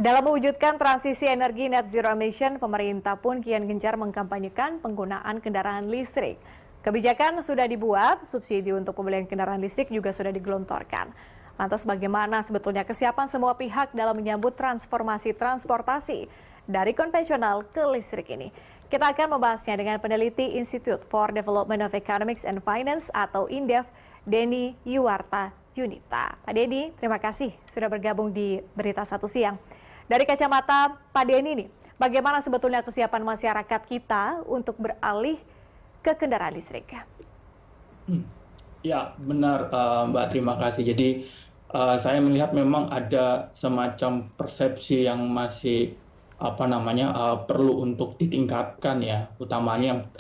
Dalam mewujudkan transisi energi net zero emission, pemerintah pun kian gencar mengkampanyekan penggunaan kendaraan listrik. Kebijakan sudah dibuat, subsidi untuk pembelian kendaraan listrik juga sudah digelontorkan. Lantas bagaimana sebetulnya kesiapan semua pihak dalam menyambut transformasi transportasi dari konvensional ke listrik ini? Kita akan membahasnya dengan peneliti Institute for Development of Economics and Finance atau INDEF, Denny Yuwarta Yunifta. Pak Denny, terima kasih sudah bergabung di Berita Satu Siang. Dari kacamata Pak Denny nih, bagaimana sebetulnya kesiapan masyarakat kita untuk beralih ke kendaraan listrik? Ya, benar Mbak, terima kasih. Jadi saya melihat memang ada semacam persepsi yang masih perlu untuk ditingkatkan ya, utamanya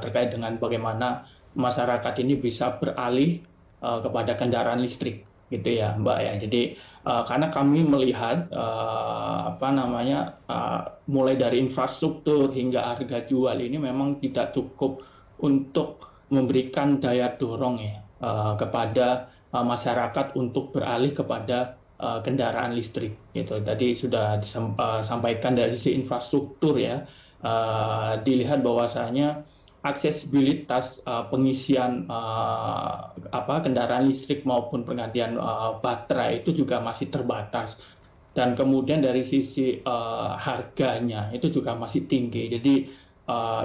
terkait dengan bagaimana masyarakat ini bisa beralih kepada kendaraan listrik gitu ya Mbak ya. Jadi karena kami melihat mulai dari infrastruktur hingga harga jual ini memang tidak cukup untuk memberikan daya dorong ya kepada masyarakat untuk beralih kepada kendaraan listrik gitu. Tadi sudah disampaikan dari sisi infrastruktur ya, dilihat bahwasanya aksesibilitas pengisian kendaraan listrik maupun penggantian baterai itu juga masih terbatas, dan kemudian dari sisi harganya itu juga masih tinggi. Jadi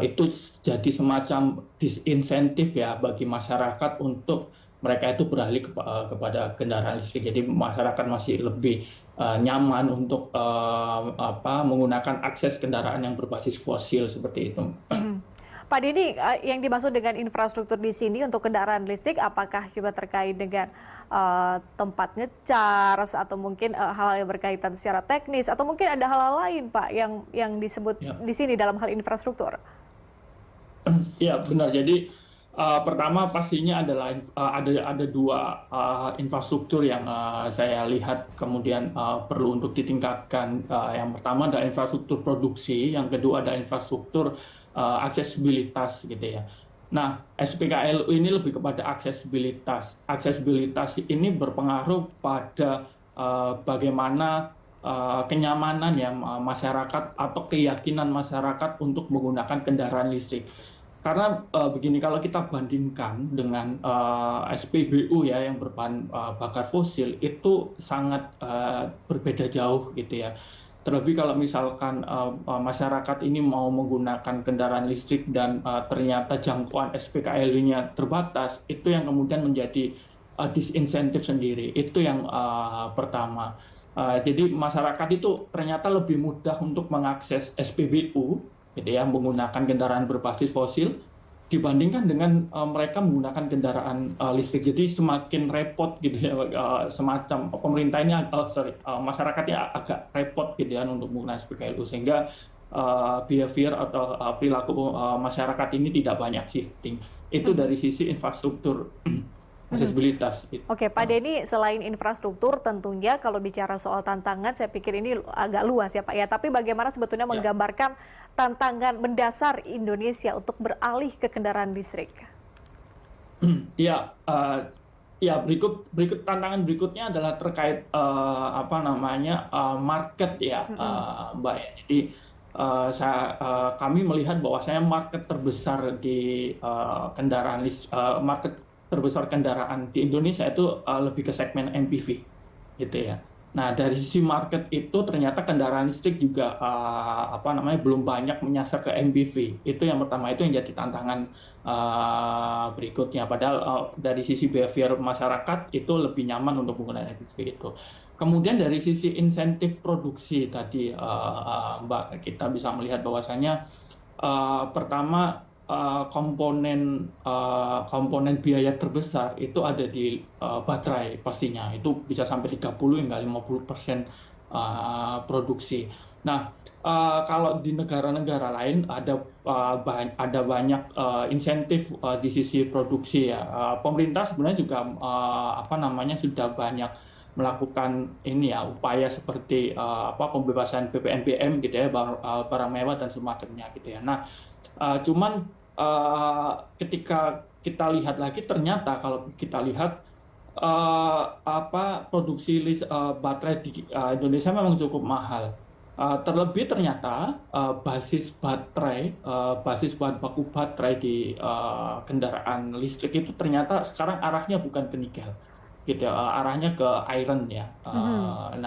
itu jadi semacam disinsentif ya bagi masyarakat untuk mereka itu beralih kepada kendaraan listrik. Jadi masyarakat masih lebih nyaman untuk menggunakan akses kendaraan yang berbasis fosil seperti itu. Pak Denny, yang dimaksud dengan infrastruktur di sini untuk kendaraan listrik, apakah juga terkait dengan tempat ngecas atau mungkin hal yang berkaitan secara teknis, atau mungkin ada hal-hal lain, Pak, yang disebut di sini dalam hal infrastruktur? Ya, benar. Jadi pertama pastinya adalah ada dua infrastruktur yang saya lihat kemudian perlu untuk ditingkatkan. Yang pertama ada infrastruktur produksi, yang kedua ada infrastruktur aksesibilitas gitu ya. Nah, SPKLU ini lebih kepada aksesibilitas. Aksesibilitas ini berpengaruh pada bagaimana kenyamanan ya masyarakat atau keyakinan masyarakat untuk menggunakan kendaraan listrik. Karena begini, kalau kita bandingkan dengan SPBU ya yang berbahan bakar fosil, itu sangat berbeda jauh gitu ya. Terlebih kalau misalkan masyarakat ini mau menggunakan kendaraan listrik dan ternyata jangkauan SPKLU-nya terbatas, itu yang kemudian menjadi disinsentif sendiri. Itu yang pertama. Jadi masyarakat itu ternyata lebih mudah untuk mengakses SPBU gitu ya, menggunakan kendaraan berbasis fosil dibandingkan dengan mereka menggunakan kendaraan listrik. Jadi semakin repot gitu ya, semacam pemerintah ini masyarakatnya agak repot gitu ya untuk menggunakan SPKLU, sehingga behavior atau perilaku masyarakat ini tidak banyak shifting. Itu dari sisi infrastruktur aksesibilitas. Oke, Pak Denny, selain infrastruktur tentunya kalau bicara soal tantangan, saya pikir ini agak luas ya Pak ya. Tapi bagaimana sebetulnya menggambarkan tantangan mendasar Indonesia untuk beralih ke kendaraan listrik? Ya, berikut tantangan berikutnya adalah terkait market ya, Mbak ya. Jadi kami melihat bahwasanya market terbesar di market terbesar kendaraan di Indonesia itu lebih ke segmen MPV gitu ya. Nah, dari sisi market itu ternyata kendaraan listrik juga belum banyak menyasar ke MPV. Itu yang pertama, itu yang jadi tantangan berikutnya. Padahal dari sisi behavior masyarakat itu lebih nyaman untuk menggunakan MPV itu. Kemudian dari sisi insentif produksi tadi Mbak, kita bisa melihat bahwasanya pertama komponen biaya terbesar itu ada di baterai pastinya. Itu bisa sampai 30 hingga 50% produksi. Nah, kalau di negara-negara lain ada banyak insentif di sisi produksi ya. Pemerintah sebenarnya juga sudah banyak melakukan ini ya, upaya seperti pembebasan PPNBM gitu ya, barang mewah dan semacamnya gitu ya. Nah, cuman ketika kita lihat lagi, ternyata kalau kita lihat baterai di Indonesia memang cukup mahal. Terlebih ternyata basis bahan baku baterai di kendaraan listrik itu ternyata sekarang arahnya bukan ke nikel, gitu, arahnya ke iron ya. Mhm.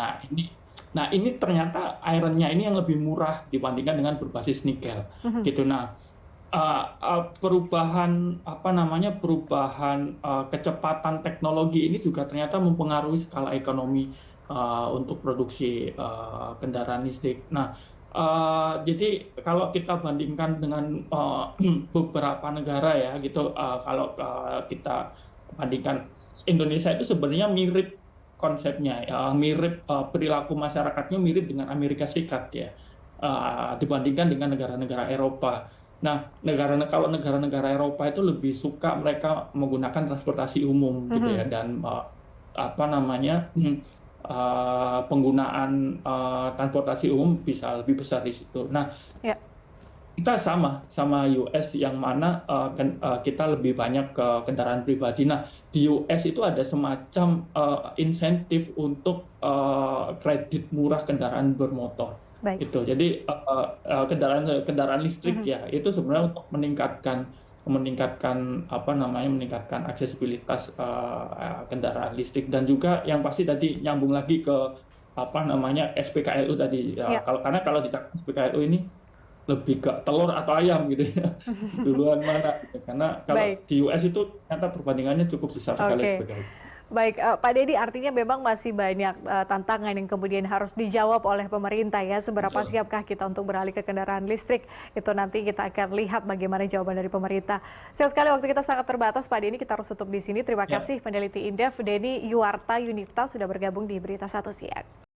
Nah ini ternyata ironnya ini yang lebih murah dibandingkan dengan berbasis nikel, Mhm. gitu. Nah, perubahan kecepatan teknologi ini juga ternyata mempengaruhi skala ekonomi untuk produksi kendaraan listrik. Nah, jadi kalau kita bandingkan dengan beberapa negara ya gitu, kalau kita bandingkan, Indonesia itu sebenarnya mirip konsepnya, mirip, perilaku masyarakatnya mirip dengan Amerika Serikat ya, dibandingkan dengan negara-negara Eropa. Nah, kalau negara-negara Eropa itu lebih suka mereka menggunakan transportasi umum gitu Mhm. ya, dan penggunaan transportasi umum bisa lebih besar di situ. Nah, Ya. kita sama US yang mana kita lebih banyak ke kendaraan pribadi. Nah, di US itu ada semacam insentif untuk kredit murah kendaraan bermotor. Baik. Itu. Jadi kendaraan listrik Mhm. ya itu sebenarnya untuk meningkatkan aksesibilitas kendaraan listrik, dan juga yang pasti tadi nyambung lagi ke SPKLU tadi. Ya. Kalau di SPKLU ini lebih ke telur atau ayam gitu ya, duluan mana gitu. Karena kalau Baik. di US itu ternyata perbandingannya cukup besar sekali Oke. SPKLU. Baik, Pak Deddy, artinya memang masih banyak tantangan yang kemudian harus dijawab oleh pemerintah ya. Seberapa Betul. siapkah kita untuk beralih ke kendaraan listrik? Itu nanti kita akan lihat bagaimana jawaban dari pemerintah. Sayang sekali waktu kita sangat terbatas, Pak Deddy. Kita harus tutup di sini. Terima Ya. kasih peneliti Indef, Denny Yuarta Yunifta sudah bergabung di Berita Satu Siang.